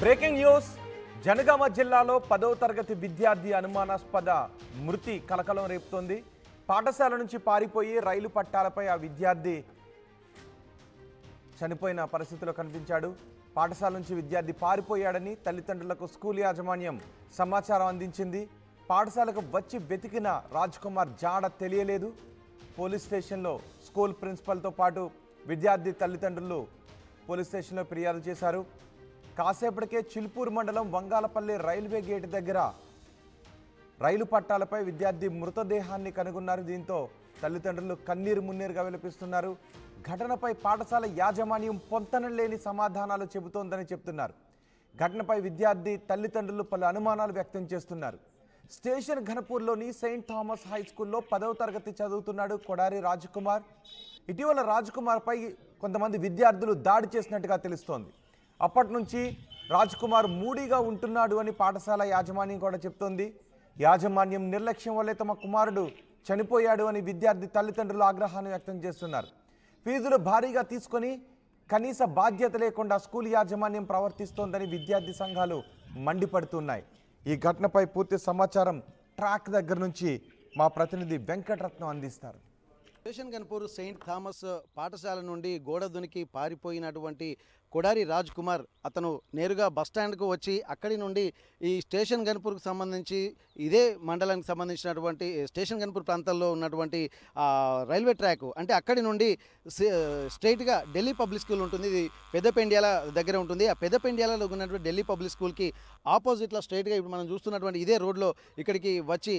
Breaking news Janagama జిల్లాలో 10వ తరగతి విద్యార్థి అనుమానాస్పద మృతి కలకలం రేపుతోంది. పాఠశాల నుంచి పారిపోయి రైలు పట్టాలపై ఆ విద్యార్థి చనిపోయిన పరిస్థితిలో కనిపించాడు. పాఠశాల నుంచి విద్యార్థి పారిపోయాడని తల్లిదండ్రులకు స్కూల్ యాజమాన్యం సమాచారం అందించింది. పాఠశాలకు వచ్చి వెతికిన రాజ్ కుమార్ జాడ తెలియలేదు. పోలీస్ స్టేషన్లో స్కూల్ ప్రిన్సిపల్తో పాటు విద్యార్థి తల్లిదండ్రులు పోలీస్ స్టేషన్లో ఫిర్యాదు చేశారు. కాసేపటికే చిల్పూర్ మండలం వంగాలపల్లి రైల్వే గేట్ దగ్గర రైలు పట్టాలపై విద్యార్థి మృతదేహాన్ని కనుగొన్నారు. దీంతో తల్లిదండ్రులు కన్నీరు మున్నీరుగా విలపిస్తున్నారు. ఘటనపై పాఠశాల యాజమాన్యం పొంతనం లేని సమాధానాలు చెబుతోందని చెప్తున్నారు. ఘటనపై విద్యార్థి తల్లిదండ్రులు పలు అనుమానాలు వ్యక్తం చేస్తున్నారు. స్టేషన్ ఘనపూర్లోని సెయింట్ థామస్ హై స్కూల్లో 10వ తరగతి చదువుతున్నాడు కొడారి రాజ్ కుమార్. ఇటీవల రాజ్ కుమార్పై కొంతమంది విద్యార్థులు దాడి చేసినట్టుగా తెలుస్తోంది. అప్పటి నుంచి రాజ్ కుమార్ మూడీగా ఉంటున్నాడు అని పాఠశాల యాజమాన్యం కూడా చెప్తోంది. యాజమాన్యం నిర్లక్ష్యం వల్లే తమ కుమారుడు చనిపోయాడు అని విద్యార్థి తల్లిదండ్రులు ఆగ్రహాన్ని వ్యక్తం చేస్తున్నారు. ఫీజులు భారీగా తీసుకొని కనీస బాధ్యత లేకుండా స్కూల్ యాజమాన్యం ప్రవర్తిస్తోందని విద్యార్థి సంఘాలు మండిపడుతున్నాయి. ఈ ఘటనపై పూర్తి సమాచారం ట్రాక్ దగ్గర నుంచి మా ప్రతినిధి వెంకటరత్నం అందిస్తారు. స్టేషన్ గన్పూర్ సెయింట్ థామస్ పాఠశాల నుండి గోడ దునికి పారిపోయినటువంటి కొడారి రాజ్ కుమార్ అతను నేరుగా బస్టాండ్కు వచ్చి అక్కడి నుండి ఈ స్టేషన్ గన్పూర్కు సంబంధించి ఇదే మండలానికి సంబంధించినటువంటి స్టేషన్ గన్పూర్ ప్రాంతాల్లో ఉన్నటువంటి రైల్వే ట్రాక్ అంటే అక్కడి నుండి స్ట్రైట్గా ఢిల్లీ పబ్లిక్ స్కూల్ ఉంటుంది. ఇది పెద్దపెండ్యాల దగ్గర ఉంటుంది. ఆ పెద్దపెండ్యాలలో ఉన్నటువంటి ఢిల్లీ పబ్లిక్ స్కూల్కి ఆపోజిట్లో స్ట్రైట్గా ఇప్పుడు మనం చూస్తున్నటువంటి ఇదే రోడ్లో ఇక్కడికి వచ్చి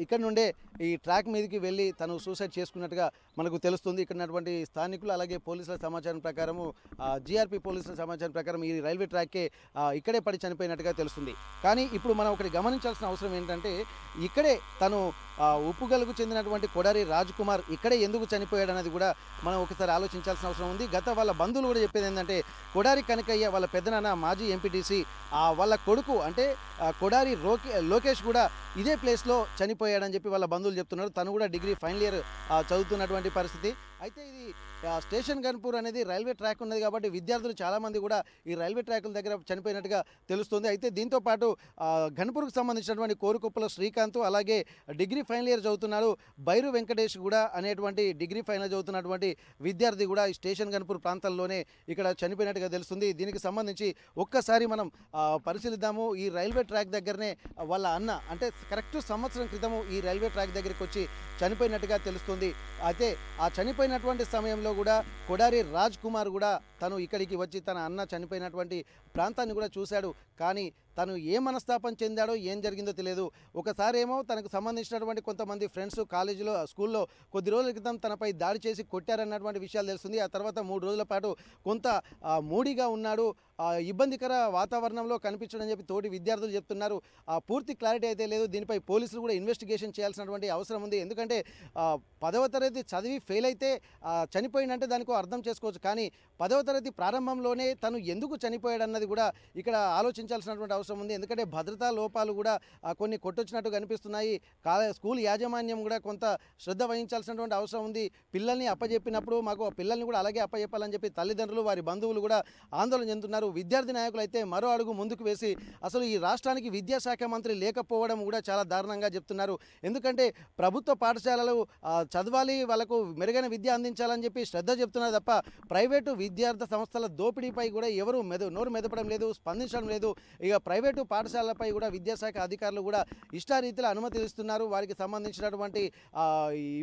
ఇక్కడ నుండే ఈ ట్రాక్ మీదకి వెళ్ళి తను సూసైడ్ చేసుకున్నట్టుగా మనకు తెలుస్తుంది. ఇక్కడ ఉన్నటువంటి స్థానికులు అలాగే పోలీసుల సమాచారం ప్రకారము జీఆర్పీ పోలీసుల సమాచారం ప్రకారం ఈ రైల్వే ట్రాక్కే ఇక్కడే పడి చనిపోయినట్టుగా తెలుస్తుంది. కానీ ఇప్పుడు మనం ఒకటి గమనించాల్సిన అవసరం ఏంటంటే ఇక్కడే తను ఉప్పుగల్కు చెందినటువంటి కొడారి రాజ్ కుమార్ ఇక్కడే ఎందుకు చనిపోయాడు అనేది కూడా మనం ఒకసారి ఆలోచించాల్సిన అవసరం ఉంది. వాళ్ళ బంధువులు కూడా చెప్పేది ఏంటంటే కొడారి కనకయ్య వాళ్ళ పెద్దనాన్న మాజీ ఎంపీటీసీ వాళ్ళ కొడుకు అంటే కొడారి లోకేష్ కూడా ఇదే ప్లేస్లో చనిపోయాడని చెప్పి వాళ్ళ బంధువులు చెప్తున్నారు. తను కూడా డిగ్రీ ఫైనల్ ఇయర్ చదువుతున్నటువంటి పరిస్థితి. అయితే ఇది స్టేషన్ గన్పూర్ అనేది రైల్వే ట్రాక్ ఉన్నది కాబట్టి విద్యార్థులు చాలామంది కూడా ఈ రైల్వే ట్రాకుల దగ్గర చనిపోయినట్టుగా తెలుస్తుంది. అయితే దీంతోపాటు గన్పూర్కు సంబంధించినటువంటి కోరుకుప్పల శ్రీకాంత్ అలాగే డిగ్రీ ఫైనల్ ఇయర్ చదువుతున్నాడు బైరు వెంకటేష్ కూడా అనేటువంటి డిగ్రీ ఫైనల్ చదువుతున్నటువంటి విద్యార్థి కూడా ఈ స్టేషన్ గన్పూర్ ప్రాంతాల్లోనే ఇక్కడ చనిపోయినట్టుగా తెలుస్తుంది. దీనికి సంబంధించి ఒక్కసారి మనం పరిశీలిద్దాము. ఈ రైల్వే ట్రాక్ దగ్గరనే వాళ్ళ అన్న అంటే కరెక్ట్ సంవత్సరం క్రితము ఈ రైల్వే ట్రాక్ దగ్గరికి వచ్చి చనిపోయినట్టుగా తెలుస్తుంది. అయితే ఆ చనిపోయినటువంటి సమయంలో కూడా కొడారి రాజ్ కుమార్ కూడా తను ఇక్కడికి వచ్చి తన అన్న చనిపోయినటువంటి ప్రాంతాన్ని కూడా చూశాడు. కానీ తను ఏ మనస్తాపం చెందాడో ఏం జరిగిందో తెలియదు. ఒకసారి ఏమో తనకు సంబంధించినటువంటి కొంతమంది ఫ్రెండ్స్ కాలేజీలో స్కూల్లో కొద్ది రోజుల క్రితం తనపై దాడి చేసి కొట్టారన్నటువంటి విషయాలు తెలుస్తుంది. ఆ తర్వాత 3 రోజుల పాటు కొంత మూడీగా ఉన్నాడు, ఇబ్బందికర వాతావరణంలో కనిపించడని చెప్పి తోటి విద్యార్థులు చెప్తున్నారు. పూర్తి క్లారిటీ అయితే లేదు. దీనిపై పోలీసులు కూడా ఇన్వెస్టిగేషన్ చేయాల్సినటువంటి అవసరం ఉంది. ఎందుకంటే 10వ తరగతి చదివి ఫెయిల్ అయితే చనిపోయిందంటే దానికి అర్థం చేసుకోవచ్చు. కానీ 10వ తరగతి ప్రారంభంలోనే తను ఎందుకు చనిపోయాడన్నది కూడా ఇక్కడ ఆలోచించాల్సినటువంటి అవసరం ఉంది. ఎందుకంటే భద్రతా లోపాలు కూడా కొన్ని కొట్టొచ్చినట్టు కనిపిస్తున్నాయి. స్కూల్ యాజమాన్యం కూడా కొంత శ్రద్ధ వహించాల్సినటువంటి అవసరం ఉంది. పిల్లల్ని అప్పజెప్పినప్పుడు మాకు పిల్లల్ని కూడా అలాగే అప్పజెప్పాలని చెప్పి తల్లిదండ్రులు వారి బంధువులు కూడా ఆందోళన చెందుతున్నారు. విద్యార్థి నాయకులు అయితే మరో అడుగు ముందుకు వేసి అసలు ఈ రాష్ట్రానికి విద్యాశాఖ మంత్రి లేకపోవడం కూడా చాలా దారుణంగా చెప్తున్నారు. ఎందుకంటే ప్రభుత్వ పాఠశాలలు చదవాలి, వాళ్ళకు మెరుగైన విద్య అందించాలని చెప్పి శ్రద్ధ చెప్తున్నారు తప్ప ప్రైవేటు విద్యార్థి సంస్థల దోపిడీపై కూడా ఎవరు నోరు మెదపడం లేదు, స్పందించడం లేదు. ఇక ప్రైవేటు పాఠశాలపై కూడా విద్యాశాఖ అధికారులు కూడా ఇష్టారీతిలో అనుమతులు ఇస్తున్నారు. వారికి సంబంధించినటువంటి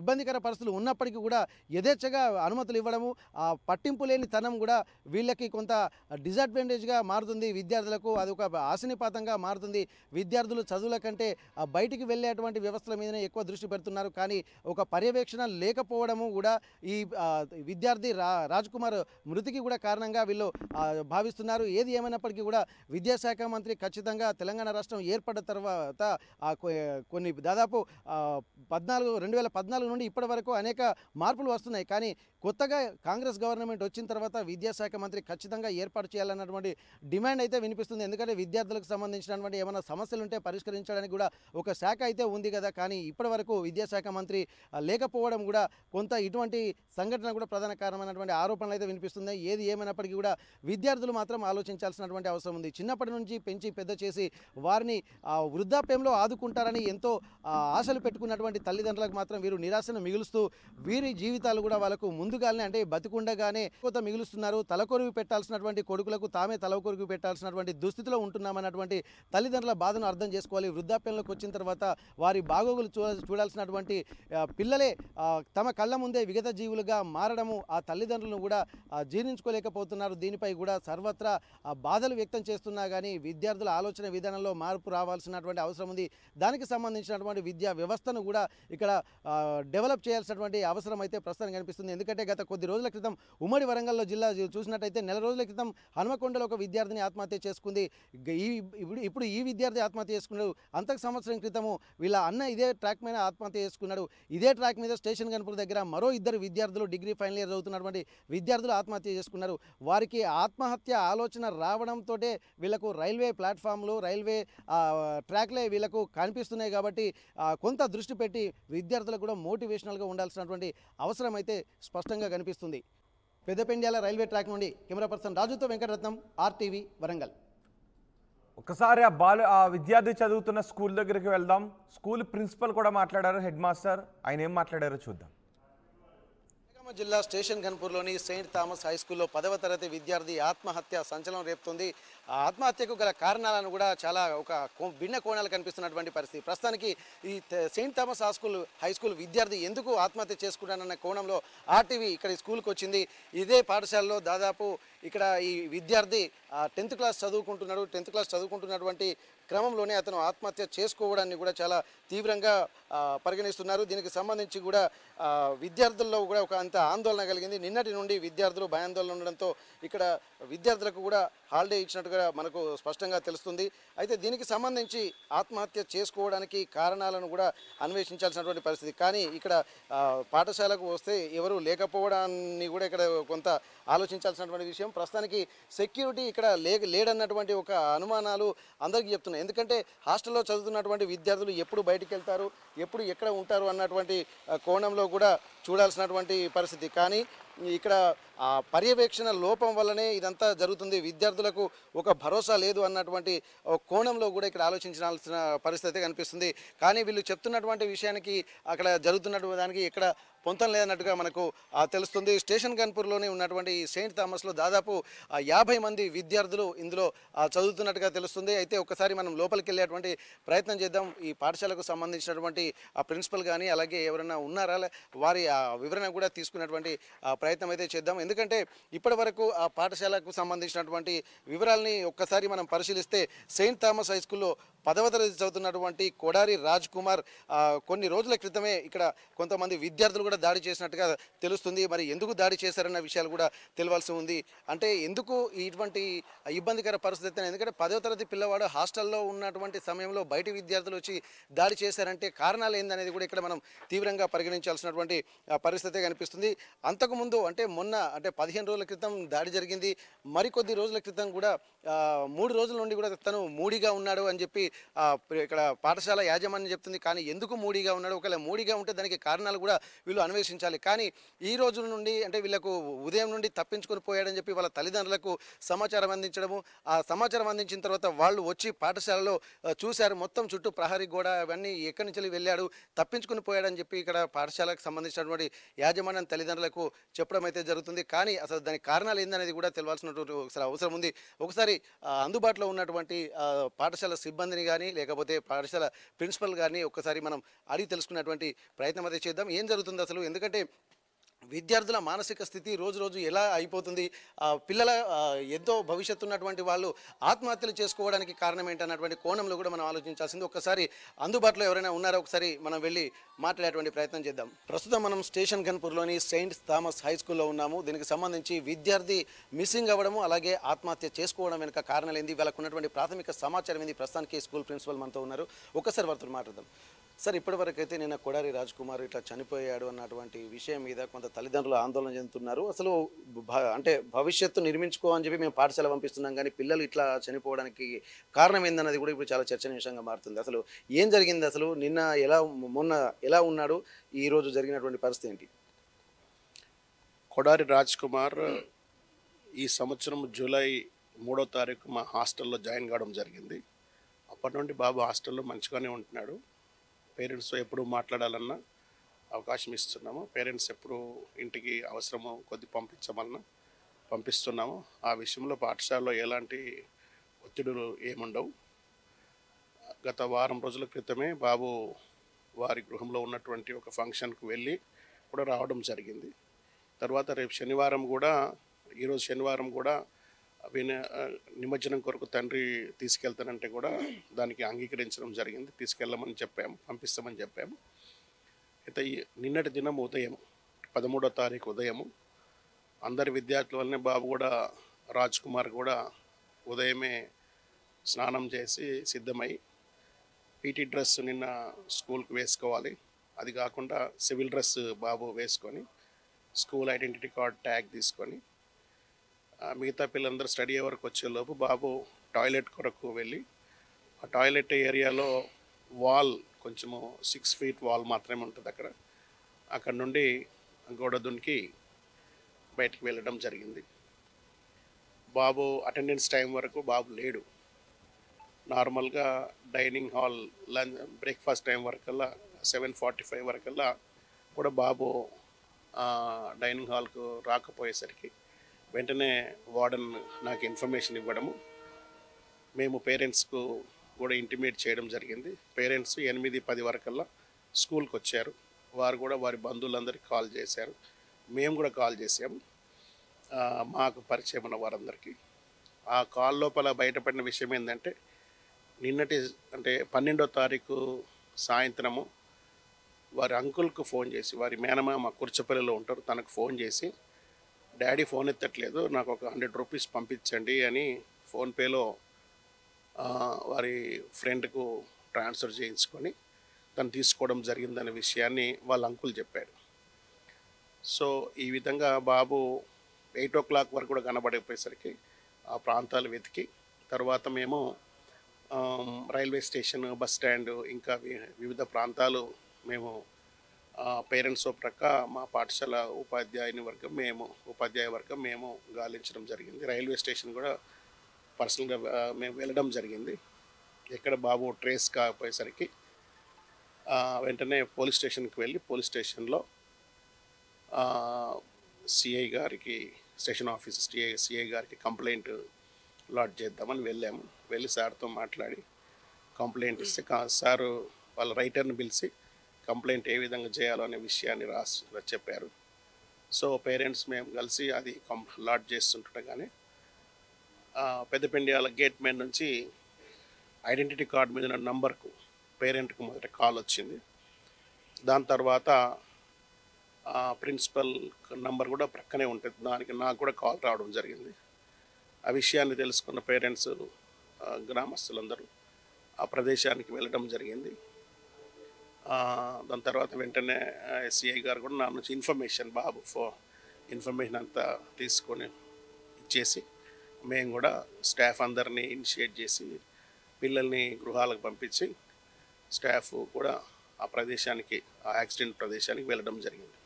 ఇబ్బందికర పరిస్థితులు ఉన్నప్పటికీ కూడా యథేచ్ఛగా అనుమతులు ఇవ్వడము, పట్టింపు లేని తనం కూడా వీళ్ళకి కొంత డిసడ్వాంటేజ్గా మారుతుంది. విద్యార్థులకు అది ఒక ఆశనిపాతంగా మారుతుంది. విద్యార్థులు చదువుల కంటే బయటికి వెళ్ళేటువంటి వ్యవస్థల మీదనే ఎక్కువ దృష్టి పెడుతున్నారు. కానీ ఒక పర్యవేక్షణ లేకపోవడము కూడా ఈ విద్యార్థి రాజ్ కుమార్ మృతికి కూడా కారణంగా వీళ్ళు భావిస్తున్నారు. ఏది ఏమైనప్పటికీ కూడా విద్యాశాఖ మంత్రి ఖచ్చితంగా తెలంగాణ రాష్ట్రం ఏర్పడ్డ తర్వాత కొన్ని దాదాపు 2014 నుండి ఇప్పటి వరకు అనేక మార్పులు వస్తున్నాయి. కానీ కొత్తగా కాంగ్రెస్ గవర్నమెంట్ వచ్చిన తర్వాత విద్యాశాఖ మంత్రి ఖచ్చితంగా ఏర్పాటు చేయాలన్నటువంటి డిమాండ్ అయితే వినిపిస్తుంది. ఎందుకంటే విద్యార్థులకు సంబంధించినటువంటి ఏమైనా సమస్యలు ఉంటే పరిష్కరించడానికి కూడా ఒక శాఖ అయితే ఉంది కదా. కానీ ఇప్పటి వరకు విద్యాశాఖ మంత్రి లేకపోవడం కూడా కొంత ఇటువంటి సంఘటన కూడా ప్రధాన కారణమైనటువంటి ఆరోపణలు అయితే వినిపిస్తున్నాయి. ఏది ఏమైనప్పటికీ కూడా విద్యార్థులు మాత్రం ఆలోచించాల్సినటువంటి అవసరం ఉంది. చిన్నప్పటి నుంచి పెంచి పెద్ద చేసి వారిని వృద్ధాప్యంలో ఆదుకుంటారని ఎంతో ఆశలు పెట్టుకున్నటువంటి తల్లిదండ్రులకు మాత్రం వీరు నిరాశను మిగులుస్తూ వీరి జీవితాలు కూడా వాళ్ళకు ముందుగానే అంటే బతికుండగానే కొంత మిగులుస్తున్నారు. తలకొరుగు పెట్టాల్సినటువంటి కొడుకులకు తామే తలకొరుగు పెట్టాల్సినటువంటి దుస్థితిలో ఉంటున్నామన్నటువంటి తల్లిదండ్రుల బాధను అర్థం చేసుకోవాలి. వృద్ధాప్యంలోకి వచ్చిన తర్వాత వారి బాగోగులు చూడాల్సినటువంటి పిల్లలే తమ కళ్ళ ముందే విగత జీవులుగా మారడము ఆ తల్లిదండ్రులను కూడా జీర్ణించుకోలేకపోతున్నారు. దీనిపై కూడా సర్వత్రా బాధలు వ్యక్తం చేస్తున్నా కానీ విద్యార్థుల ఆలోచన విధానంలో మార్పు రావాల్సినటువంటి అవసరం ఉంది. దానికి సంబంధించినటువంటి విద్యా వ్యవస్థను కూడా ఇక్కడ డెవలప్ చేయాల్సినటువంటి అవసరం అయితే ప్రస్తుతం కనిపిస్తుంది. ఎందుకంటే గత కొద్ది రోజుల క్రితం ఉమ్మడి వరంగల్లో జిల్లా చూసినట్టయితే నెల రోజుల క్రితం హనుమకొండలో ఒక విద్యార్థిని ఆత్మహత్య చేసుకుంది. ఇప్పుడు ఈ విద్యార్థి ఆత్మహత్య చేసుకున్నాడు. అంతకు సంవత్సరం క్రితము వీళ్ళ అన్న ఇదే ట్రాక్ మీద ఆత్మహత్య చేసుకున్నాడు. ఇదే ట్రాక్ మీద స్టేషన్ గన్పూర్ దగ్గర మరో ఇద్దరు విద్యార్థులు డిగ్రీ ఫైనల్ ఇయర్ చదువుతున్నటువంటి విద్యార్థులు ఆత్మహత్య చేసుకున్నారు. వారికి ఆత్మహత్య ఆలోచన రావడంతో వీళ్ళకు రైల్వే ప్లాట్ఫామ్లు రైల్వే ట్రాక్లే వీళ్ళకు కనిపిస్తున్నాయి. కాబట్టి కొంత దృష్టి పెట్టి విద్యార్థులకు కూడా మోటివేషనల్గా ఉండాల్సినటువంటి అవసరం అయితే స్పష్టంగా కనిపిస్తుంది. పెద్దపెండ్యాల రైల్వే ట్రాక్ నుండి కెమెరా పర్సన్ రాజుతో వెంకటరత్నం, RTV వరంగల్. ఒకసారి ఆ విద్యార్థి చదువుతున్న స్కూల్ దగ్గరికి వెళ్దాం. స్కూల్ ప్రిన్సిపల్ కూడా మాట్లాడారు, హెడ్ మాస్టర్. ఆయన ఏం మాట్లాడారో చూద్దాం. జిల్లా స్టేషన్ గన్పూర్లోని సెయింట్ థామస్ హై స్కూల్లో 10వ తరగతి విద్యార్థి ఆత్మహత్య సంచలనం రేపుతుంది. ఆత్మహత్యకు గల కారణాలను కూడా చాలా ఒక భిన్న కోణాలు కనిపిస్తున్నటువంటి పరిస్థితి. ప్రస్తుతానికి ఈ సెయింట్ థామస్ హై స్కూల్ విద్యార్థి ఎందుకు ఆత్మహత్య చేసుకుంటానన్న కోణంలో RTV ఇక్కడ స్కూల్కి వచ్చింది. ఇదే పాఠశాలలో దాదాపు ఇక్కడ ఈ విద్యార్థి 10th క్లాస్ చదువుకుంటున్నాడు. 10th క్లాస్ చదువుకుంటున్నటువంటి క్రమంలోనే అతను ఆత్మహత్య చేసుకోవడాన్ని కూడా చాలా తీవ్రంగా పరిగణిస్తున్నారు. దీనికి సంబంధించి కూడా విద్యార్థుల్లో కూడా ఒక అంత ఆందోళన కలిగింది. నిన్నటి నుండి విద్యార్థులు భయాందోళన ఉండడంతో ఇక్కడ విద్యార్థులకు కూడా హాలిడే ఇచ్చినట్టుగా మనకు స్పష్టంగా తెలుస్తుంది. అయితే దీనికి సంబంధించి ఆత్మహత్య చేసుకోవడానికి కారణాలను కూడా అన్వేషించాల్సినటువంటి పరిస్థితి. కానీ ఇక్కడ పాఠశాలకు వస్తే ఎవరు లేకపోవడాన్ని కూడా ఇక్కడ కొంత ఆలోచించాల్సినటువంటి విషయం. ప్రస్తుతానికి సెక్యూరిటీ ఇక్కడ లేడన్నటువంటి ఒక అనుమానాలు అందరికీ చెప్తున్నాయి. ఎందుకంటే హాస్టల్లో చదువుతున్నటువంటి విద్యార్థులు ఎప్పుడు బయటికి వెళ్తారు, ఎప్పుడు ఎక్కడ ఉంటారు అన్నటువంటి కోణంలో కూడా చూడాల్సినటువంటి పరిస్థితి. కానీ ఇక్కడ పర్యవేక్షణ లోపం వల్లనే ఇదంతా జరుగుతుంది. విద్యార్థులకు ఒక భరోసా లేదు అన్నటువంటి కోణంలో కూడా ఇక్కడ ఆలోచించాల్సిన పరిస్థితి కనిపిస్తుంది. కానీ వీళ్ళు చెప్తున్నటువంటి విషయానికి అక్కడ జరుగుతున్నటువంటి దానికి ఇక్కడ పొంతం లేదన్నట్టుగా మనకు తెలుస్తుంది. స్టేషన్ గన్పూర్లోనే ఉన్నటువంటి ఈ సెయింట్ థామస్లో దాదాపు 50 మంది విద్యార్థులు ఇందులో చదువుతున్నట్టుగా తెలుస్తుంది. అయితే ఒకసారి మనం లోపలికి వెళ్ళేటువంటి ప్రయత్నం చేద్దాం. ఈ పాఠశాలకు సంబంధించినటువంటి ప్రిన్సిపల్ కానీ అలాగే ఎవరైనా ఉన్నారా వారి వివరణ కూడా తీసుకున్నటువంటి ప్రయత్నం అయితే చేద్దాం. ఎందుకంటే ఇప్పటి వరకు ఆ పాఠశాలకు సంబంధించినటువంటి వివరాలని ఒక్కసారి మనం పరిశీలిస్తే సెయింట్ థామస్ హై స్కూల్లో 10వ తరగతి చదువుతున్నటువంటి కొడారి రాజ్ కుమార్ కొన్ని రోజుల క్రితమే ఇక్కడ కొంతమంది విద్యార్థులు కూడా దాడి చేసినట్టుగా తెలుస్తుంది. మరి ఎందుకు దాడి చేశారన్న విషయాలు కూడా తెలియాల్సి ఉంది. అంటే ఎందుకు ఇటువంటి ఇబ్బందికర పరిస్థితి, ఎందుకంటే 10వ తరగతి పిల్లవాడు హాస్టల్లో ఉన్నటువంటి సమయంలో బయట విద్యార్థులు వచ్చి దాడి చేశారంటే కారణాలు ఏందనేది కూడా ఇక్కడ మనం తీవ్రంగా పరిగణించాల్సినటువంటి పరిస్థితి కనిపిస్తుంది. అంతకుముందు అంటే మొన్న అంటే 15 రోజుల క్రితం దాడి జరిగింది. మరికొద్ది రోజుల క్రితం కూడా 3 రోజుల నుండి కూడా తను మూడిగా ఉన్నాడు అని చెప్పి ఇక్కడ పాఠశాల యాజమాన్యం చెప్తుంది. కానీ ఎందుకు మూడిగా ఉన్నాడు, ఒకవేళ మూడిగా ఉంటే దానికి కారణాలు కూడా వీళ్ళు అన్వేషించాలి. కానీ ఈ రోజుల నుండి అంటే వీళ్ళకు ఉదయం నుండి తప్పించుకొని పోయాడని చెప్పి వాళ్ళ తల్లిదండ్రులకు సమాచారం అందించడము, ఆ సమాచారం అందించిన తర్వాత వాళ్ళు వచ్చి పాఠశాలలో చూశారు. మొత్తం చుట్టూ ప్రహరీ గోడ అవన్నీ ఎక్కడి నుంచి వెళ్ళాడు, తప్పించుకుని పోయాడని చెప్పి ఇక్కడ పాఠశాలకు సంబంధించినటువంటి యాజమాన్యం తల్లిదండ్రులకు చెప్పడం అయితే జరుగుతుంది. కానీ అసలు దానికి కారణాలు ఏందనేది కూడా తెలియాల్సినటువంటి ఒకసారి అవసరం ఉంది. ఒకసారి అందుబాటులో ఉన్నటువంటి పాఠశాల సిబ్బందిని కానీ లేకపోతే పాఠశాల ప్రిన్సిపల్ గారిని ఒక్కసారి మనం అడిగి తెలుసుకున్నటువంటి ప్రయత్నం అయితే చేద్దాం. ఏం జరుగుతుంది అసలు, ఎందుకంటే విద్యార్థుల మానసిక స్థితి రోజు రోజు ఎలా అయిపోతుంది, పిల్లల ఎంతో భవిష్యత్తు ఉన్నటువంటి వాళ్ళు ఆత్మహత్యలు చేసుకోవడానికి కారణం ఏంటన్నటువంటి కోణంలో కూడా మనం ఆలోచించాల్సింది. ఒక్కసారి అందుబాటులో ఎవరైనా ఉన్నారో ఒకసారి మనం వెళ్ళి మాట్లాడేటువంటి ప్రయత్నం చేద్దాం. ప్రస్తుతం మనం స్టేషన్ గన్పూర్లోని సెయింట్ థామస్ హై స్కూల్లో ఉన్నాము. దీనికి సంబంధించి విద్యార్థి మిస్సింగ్ అవ్వడము అలాగే ఆత్మహత్య చేసుకోవడం వెనుక కారణాలు ఏంది, వాళ్ళకు ఉన్నటువంటి ప్రాథమిక సమాచారం ఏంది, ప్రస్తుతానికి స్కూల్ ప్రిన్సిపల్ మనతో ఉన్నారు. ఒక్కసారి వారితో మాట్లాడదాం. సార్ ఇప్పటివరకు అయితే నిన్న కొడారి రాజ్ కుమార్ ఇట్లా చనిపోయాడు అన్నటువంటి విషయం మీద కొంత తల్లిదండ్రులు ఆందోళన చెందుతున్నారు. అసలు అంటే భవిష్యత్తు నిర్మించుకో అని చెప్పి మేము పాఠశాల పంపిస్తున్నాం, కానీ పిల్లలు ఇట్లా చనిపోవడానికి కారణం ఏందన్నది కూడా ఇప్పుడు చాలా చర్చనీయాంశంగా మారుతుంది. అసలు ఏం జరిగింది, అసలు నిన్న మొన్న ఎలా ఉన్నాడు, ఈ రోజు జరిగినటువంటి పరిస్థితి ఏంటి? కొడారి రాజ్ కుమార్ ఈ సంవత్సరం జూలై 3వ తారీఖు మా హాస్టల్లో జాయిన్ కావడం జరిగింది. అప్పటి నుండి బాబు హాస్టల్లో మంచిగానే ఉంటున్నాడు. పేరెంట్స్ ఎప్పుడు మాట్లాడాలన్నా అవకాశం ఇస్తున్నాము. పేరెంట్స్ ఎప్పుడు ఇంటికి అవసరమో కొద్ది పంపించమన్నా పంపిస్తున్నాము. ఆ విషయంలో పాఠశాలలో ఎలాంటి ఒత్తిడులు ఏముండవు. గత వారం రోజుల క్రితమే బాబు వారి గృహంలో ఉన్నటువంటి ఒక ఫంక్షన్కు వెళ్ళి కూడా రావడం జరిగింది. తర్వాత రేపు శనివారం కూడా, ఈరోజు శనివారం కూడా నిమజ్జనం కొరకు తండ్రి తీసుకెళ్తానంటే కూడా దానికి అంగీకరించడం జరిగింది. తీసుకెళ్ళమని చెప్పాము, పంపిస్తామని చెప్పాము. అయితే నిన్నటి దినం ఉదయం 13వ తారీఖు ఉదయము అందరి విద్యార్థుల వల్లనే బాబు కూడా, రాజ్ కుమార్ కూడా ఉదయమే స్నానం చేసి సిద్ధమై పీటీ డ్రెస్ నిన్న స్కూల్కి వేసుకోవాలి. అది కాకుండా సివిల్ డ్రెస్ బాబు వేసుకొని స్కూల్ ఐడెంటిటీ కార్డ్ ట్యాగ్ తీసుకొని మిగతా పిల్లలందరూ స్టడీ అవర్కి వచ్చేలోపు బాబు టాయిలెట్ కొరకు వెళ్ళి ఆ టాయిలెట్ ఏరియాలో వాల్ కొంచెము 6 feet వాల్ మాత్రమే ఉంటుంది అక్కడ నుండి గోడ దునికి బయటికి వెళ్ళడం జరిగింది. బాబు అటెండెన్స్ టైం వరకు బాబు లేడు. నార్మల్గా డైనింగ్ హాల్ బ్రేక్ఫాస్ట్ టైం వరకల్లా 7:45 వరకల్లా కూడా బాబు డైనింగ్ హాల్కు రాకపోయేసరికి వెంటనే వార్డెన్ నాకు ఇన్ఫర్మేషన్ ఇవ్వడము, మేము పేరెంట్స్కు కూడా ఇంటిమేట్ చేయడం జరిగింది. పేరెంట్స్ 8:10 వరకల్లా స్కూల్కి వచ్చారు. వారు కూడా వారి బంధువులందరికీ కాల్ చేశారు. మేము కూడా కాల్ చేసాము మాకు పరిచయం ఉన్న వారందరికీ. ఆ కాల్ లోపల బయటపడిన విషయం ఏంటంటే, అంటే 12వ తారీఖు సాయంత్రము వారి అంకుల్కు ఫోన్ చేసి, వారి మేనమామ కుర్చపల్లిలో ఉంటారు, తనకు ఫోన్ చేసి, డాడీ ఫోన్ ఎత్తట్లేదు, నాకు ఒక 100 రూపీస్ పంపించండి అని ఫోన్పేలో వారి ఫ్రెండ్కు ట్రాన్స్ఫర్ చేయించుకొని తను తీసుకోవడం జరిగిందనే విషయాన్ని వాళ్ళ అంకుల్ చెప్పాడు. సో ఈ విధంగా బాబు 8 o'clock వరకు కూడా కనబడకపోయేసరికి ఆ ప్రాంతాలు వెతికి తర్వాత మేము రైల్వే స్టేషన్, బస్ స్టాండ్, ఇంకా వివిధ ప్రాంతాలు మేము పేరెంట్స్ ప్రక్క మా పాఠశాల ఉపాధ్యాయ వర్గం మేము గాలించడం జరిగింది. రైల్వే స్టేషన్ కూడా పర్సనల్గా మేము వెళ్ళడం జరిగింది. ఎక్కడ బాబు ట్రేస్ కాకపోయేసరికి వెంటనే పోలీస్ స్టేషన్కి వెళ్ళి పోలీస్ స్టేషన్లో సిఐ గారికి, స్టేషన్ ఆఫీస్ సిఐ గారికి కంప్లైంట్ లాడ్జ్ చేద్దామని వెళ్ళాము. వెళ్ళి సార్తో మాట్లాడి కంప్లైంట్ ఇస్తే సారు వాళ్ళ రైటర్ని పిలిచి కంప్లైంట్ ఏ విధంగా చేయాలో అనే విషయాన్ని చెప్పారు. సో పేరెంట్స్ మేము కలిసి అది లాడ్జ్ చేస్తుండగానే పెద్దపెండియాల గేట్ మీద నుంచి ఐడెంటిటీ కార్డు మీద ఉన్న నంబర్కు పేరెంట్కు మొదట కాల్ వచ్చింది. దాని తర్వాత ప్రిన్సిపల్ నంబర్ కూడా ప్రక్కనే ఉంటుంది, దానికి నాకు కూడా కాల్ రావడం జరిగింది. ఆ విషయాన్ని తెలుసుకున్న పేరెంట్స్, గ్రామస్తులందరూ ఆ ప్రదేశానికి వెళ్ళడం జరిగింది. దాని తర్వాత వెంటనే సిఐ గారు కూడా నా నుంచి బాబు ఇన్ఫర్మేషన్ అంతా తీసుకొని ఇచ్చేసి మేము కూడా స్టాఫ్ అందరినీ ఇనిషియేట్ చేసి పిల్లల్ని గృహాలకు పంపించి స్టాఫ్ కూడా ఆ ప్రదేశానికి, ఆ యాక్సిడెంట్ ప్రదేశానికి వెళ్ళడం జరిగింది.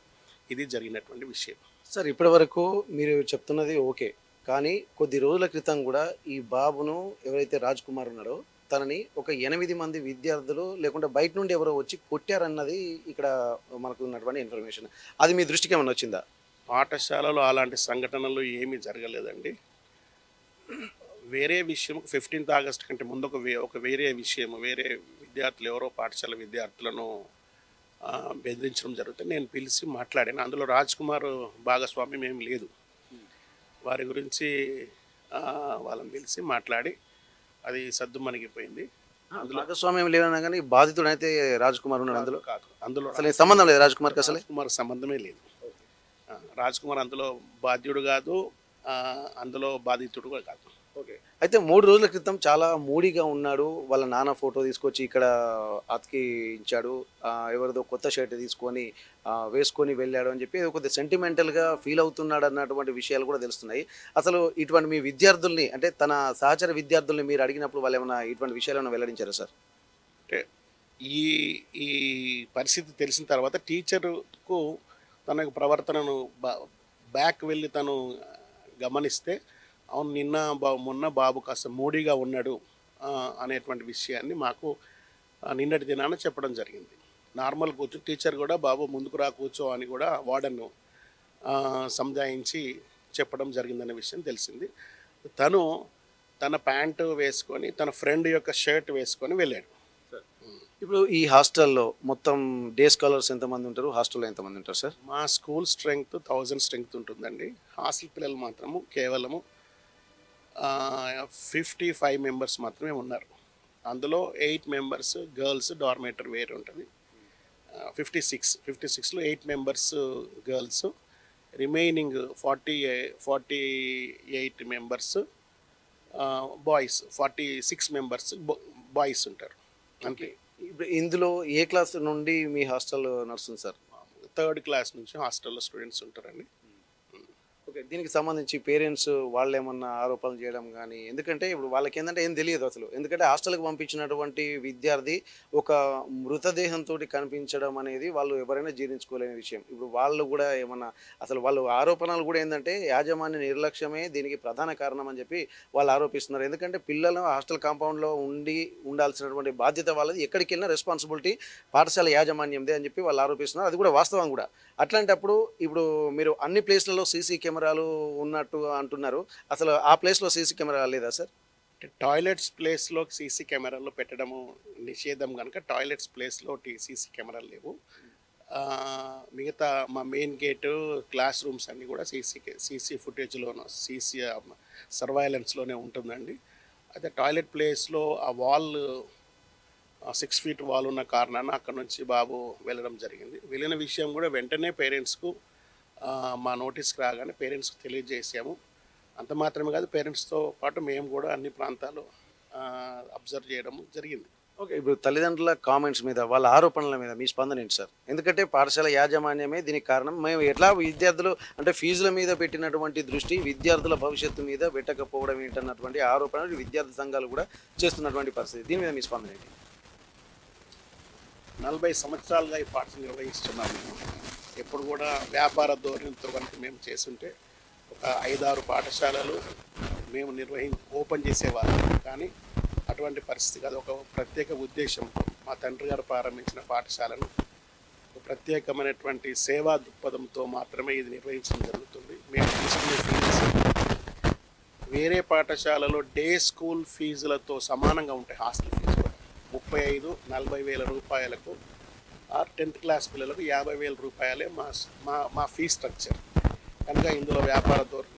ఇది జరిగినటువంటి విషయం. సార్ ఇప్పటి వరకు మీరు చెప్తున్నది ఓకే, కానీ కొద్ది రోజుల క్రితం కూడా ఈ బాబును ఎవరైతే రాజ్ కుమార్ ఉన్నాడో తనని ఒక 8 మంది విద్యార్థులు లేకుంటే బయట నుండి ఎవరో వచ్చి కొట్టారన్నది ఇక్కడ మనకు ఉన్నటువంటి ఇన్ఫర్మేషన్. అది మీ దృష్టికి ఏమన్నా వచ్చిందా? పాఠశాలలో అలాంటి సంఘటనలు ఏమీ జరగలేదండి. వేరే విషయం 15th ఆగస్ట్ కంటే ముందు ఒక వేరే విషయం, వేరే విద్యార్థులు ఎవరో పాఠశాల విద్యార్థులను బెదిరించడం జరుగుతుంది. నేను పిలిచి మాట్లాడాను. అందులో రాజ్ కుమార్ భాగస్వామ్యం ఏమి లేదు. వారి గురించి వాళ్ళని పిలిచి మాట్లాడి అది సద్దుమణిగిపోయింది. అందులో భాగస్వామ్యం లేదన్నా కానీ బాధితుడు అయితే రాజ్ కుమార్ ఉన్నాడు. అందులో కాదు, అందులో అసలు సంబంధం లేదు రాజ్ కుమార్కి, అసలు కుమార్ సంబంధమే లేదు. రాజ్ కుమార్ అందులో బాధ్యుడు కాదు, అందులో బాధితుడు కూడా కాదు. ఓకే. అయితే 3 రోజుల క్రితం చాలా మూడీగా ఉన్నాడు. వాళ్ళ నాన్న ఫోటో తీసుకొచ్చి ఇక్కడ అతికించాడు. ఎవరిదో కొత్త షర్ట్ తీసుకొని వేసుకొని వెళ్ళాడు అని చెప్పి కొద్దిగా సెంటిమెంటల్‌గా ఫీల్ అవుతున్నాడు అన్నటువంటి విషయాలు కూడా తెలుస్తున్నాయి. అసలు ఇటువంటి మీ విద్యార్థుల్ని అంటే తన సహచర విద్యార్థుల్ని మీరు అడిగినప్పుడు వాళ్ళేమన్నా ఇటువంటి విషయాలేమన్నా వెల్లడించారా సార్? అంటే ఈ ఈ పరిస్థితి తెలిసిన తర్వాత టీచరుకు తన యొక్క ప్రవర్తనను బ్యాక్ వెళ్ళి తను గమనిస్తే అవును మొన్న బాబు కాస్త మూడీగా ఉన్నాడు అనేటువంటి విషయాన్ని మాకు నిన్నటి దినాన చెప్పడం జరిగింది. నార్మల్ కూర్చో టీచర్ కూడా బాబు ముందుకు రా కూర్చో అని కూడా వార్డెన్ను సంజాయించి చెప్పడం జరిగిందనే విషయం తెలిసింది. తను తన ప్యాంటు వేసుకొని తన ఫ్రెండ్ యొక్క షర్ట్ వేసుకొని వెళ్ళాడు. ఇప్పుడు ఈ హాస్టల్‌లో మొత్తం డే స్కాలర్స్ ఎంతమంది ఉంటారు? హాస్టల్‌లో ఎంతమంది ఉంటారు సార్? మా స్కూల్ స్ట్రెంగ్త్ 1000 స్ట్రెంగ్త్ ఉంటుందండి. హాస్టల్ పిల్లలు మాత్రము కేవలము 55 మెంబర్స్ మాత్రమే ఉన్నారు. అందులో 8 మెంబర్స్ గర్ల్స్, డార్మేటర్ వేరే ఉంటుంది. 56లో 8 members girls, remaining 48 members boys, 46 members boys ఉంటారు. అంతే. ఇప్పుడు ఇందులో ఏ క్లాస్ నుండి మీ హాస్టల్ నడుస్తుంది సార్? 3rd క్లాస్ నుంచి హాస్టల్లో స్టూడెంట్స్ ఉంటారండి. ఓకే. దీనికి సంబంధించి పేరెంట్స్ వాళ్ళేమన్నా ఆరోపణలు చేయడం గానీ, ఎందుకంటే ఇప్పుడు వాళ్ళకేందంటే ఏం తెలియదు అసలు. ఎందుకంటే హాస్టల్‌కి పంపించినటువంటి విద్యార్థి ఒక మృతదేహంతోటి కనిపించడం అనేది వాళ్ళు ఎవరైనా జీర్ణించుకోలేని విషయం. ఇప్పుడు వాళ్ళు గూడా ఏమన్నా అసలు వాళ్ళు ఆరోపణలు గూడా ఏందంటే యాజమాన్య నిర్లక్ష్యమే దీనికి ప్రధాన కారణం అని చెప్పి వాళ్ళు ఆరోపిస్తున్నారు. ఎందుకంటే పిల్లలు హాస్టల్ కాంపౌండ్‌లో ఉండాల్సినటువంటి బాధ్యత వాళ్ళది. ఎక్కడికెళ్ళినా రెస్పాన్సిబిలిటీ పాఠశాల యాజమాన్యందే అని చెప్పి వాళ్ళు ఆరోపిస్తున్నారు. అది కూడా వాస్తవం గూడా. అట్లాంటప్పుడు ఇప్పుడు మీరు అన్ని ప్లేస్‌లలో సీసీ కెమెరాలు ఉన్నట్టు అంటున్నారు. అసలు ఆ ప్లేస్‌లో సీసీ కెమెరా లేదా సార్? టాయిలెట్స్ ప్లేస్లో సీసీ కెమెరాలు పెట్టడము నిషేధం కనుక టాయిలెట్స్ ప్లేస్లో సీసీ కెమెరాలు లేవు. మిగతా మా మెయిన్ గేటు, క్లాస్ రూమ్స్ అన్నీ కూడా సీసీ ఫుటేజ్లోనూ సీసీ సర్వైలెన్స్లోనే ఉంటుందండి. అయితే టాయిలెట్ ప్లేస్లో ఆ వాల్ 6 ఫీట్ వాల్ ఉన్న కారణాన అక్కడ నుంచి బాబు వెళ్ళడం జరిగింది. వెళ్ళిన విషయం కూడా వెంటనే పేరెంట్స్కు మా నోటీస్కి రాగానే పేరెంట్స్కి తెలియజేసాము. అంత మాత్రమే కాదు, పేరెంట్స్తో పాటు మేము కూడా అన్ని ప్రాంతాలు అబ్జర్వ్ చేయడం జరిగింది. ఓకే. ఇప్పుడు తల్లిదండ్రుల కామెంట్స్ మీద, వాళ్ళ ఆరోపణల మీద మీ స్పందన ఏంటి సార్? ఎందుకంటే పాఠశాల యాజమాన్యమే దీనికి కారణం. మేము ఎట్లా విద్యార్థులు అంటే ఫీజుల మీద పెట్టినటువంటి దృష్టి విద్యార్థుల భవిష్యత్తు మీద పెట్టకపోవడం ఏంటన్నటువంటి ఆరోపణలు విద్యార్థి సంఘాలు కూడా చేస్తున్నటువంటి పరిస్థితి. దీని మీద మీ స్పందన ఏంటి? 40 సంవత్సరాలుగా ఈ పాఠశాల నిర్వహిస్తున్నాము. మేము ఎప్పుడు కూడా వ్యాపార ధోరణితో కనుక మేము చేస్తుంటే ఒక 5-6 పాఠశాలలు మేము ఓపెన్ చేసేవాళ్ళం. కానీ అటువంటి పరిస్థితి కాదు. ఒక ప్రత్యేక ఉద్దేశంతో మా తండ్రి గారు ప్రారంభించిన పాఠశాలను ఒక ప్రత్యేకమైనటువంటి సేవా దృక్పథంతో మాత్రమే ఇది నిర్వహించడం జరుగుతుంది. మేము తీసుకునే ఫీజు వేరే పాఠశాలలో డే స్కూల్ ఫీజులతో సమానంగా ఉంటాయి. హాస్టల్ ఫీజు కూడా 35-40 వేల రూపాయలకు, 10th క్లాస్ పిల్లలకు 50,000 రూపాయలే మా ఫీ స్ట్రక్చర్. కనుక ఇందులో వ్యాపార ధోరణి